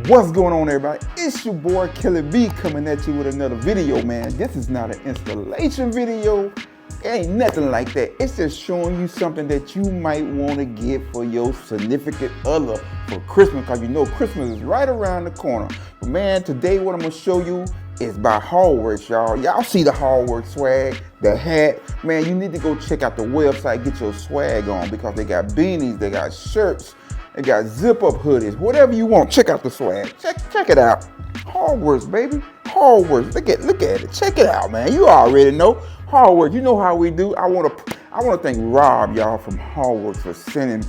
What's going on, everybody? It's your boy Kelly B coming at you with another video, man. This is not an installation video. It ain't nothing like that. It's just showing you something that you might want to get for your significant other for Christmas, because you know Christmas is right around the corner. But man, today what I'm gonna show you is by Hogworkz, y'all. Y'all see the Hogworkz swag, the hat. Man, you need to go check out the website, get your swag on, because they got beanies, they got shirts, they got zip-up hoodies, whatever you want. Check out the swag. Check it out. Hogworkz, baby. Hogworkz. Look at it. Check it out, man. You already know. Hogworkz. You know how we do. I want to thank Rob, y'all, from Hogworkz for sending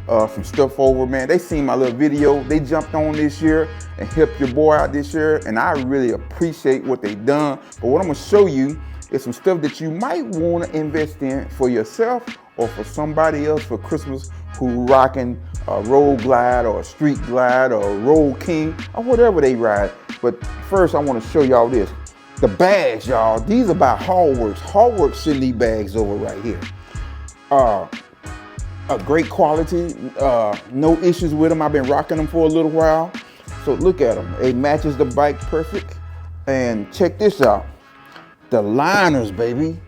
some stuff over, man. They seen my little video. They jumped on this year and helped your boy out this year, and I really appreciate what they done. But what I'm gonna show you is some stuff that you might want to invest in for yourself or for somebody else for Christmas who rocking a road glide or a street glide or a road king or whatever they ride. But first I want to show y'all this. The bags, y'all. These are by Hogworkz. Hogworkz send these bags over right here. A great quality, no issues with them. I've been rocking them for a little while. So look at them. It matches the bike perfect. And check this out. The liners, baby.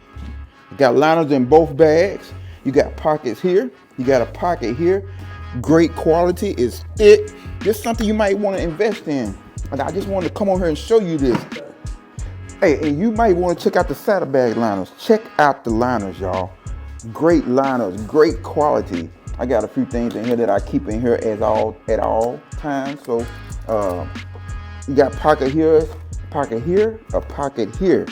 You got liners in both bags. You got pockets here. You got a pocket here. Great quality. It's thick. This is something you might want to invest in. And I just wanted to come on here and show you this. Hey, and you might want to check out the saddlebag liners. Check out the liners, y'all. Great liners, great quality. I got a few things in here that I keep in here at all times. So you got pocket here, a pocket here.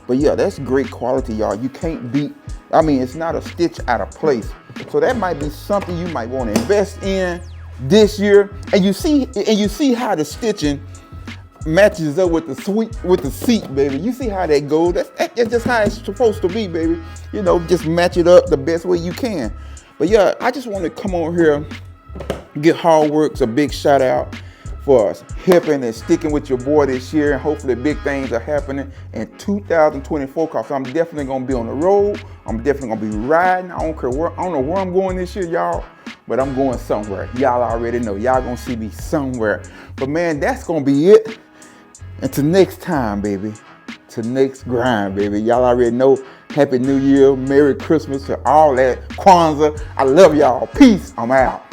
But yeah, that's great quality, y'all. You can't beat, I mean, it's not a stitch out of place. So that might be something you might want to invest in this year. And you see how the stitching matches up with the seat, baby. You see how that goes. That's just how it's supposed to be, baby. You know, just match it up the best way you can. But yeah, I just want to come on here, give Hogworkz a big shout out for helping and sticking with your boy this year, and hopefully big things are happening in 2024, because I'm definitely gonna be on the road. I'm definitely gonna be riding. I don't know where I'm going this year, y'all, but I'm going somewhere. Y'all already know. Y'all gonna see me somewhere. But man, that's gonna be it. Until next time, baby. To next grind, baby. Y'all already know. Happy New Year, Merry Christmas, and all that. Kwanzaa. I love y'all. Peace. I'm out.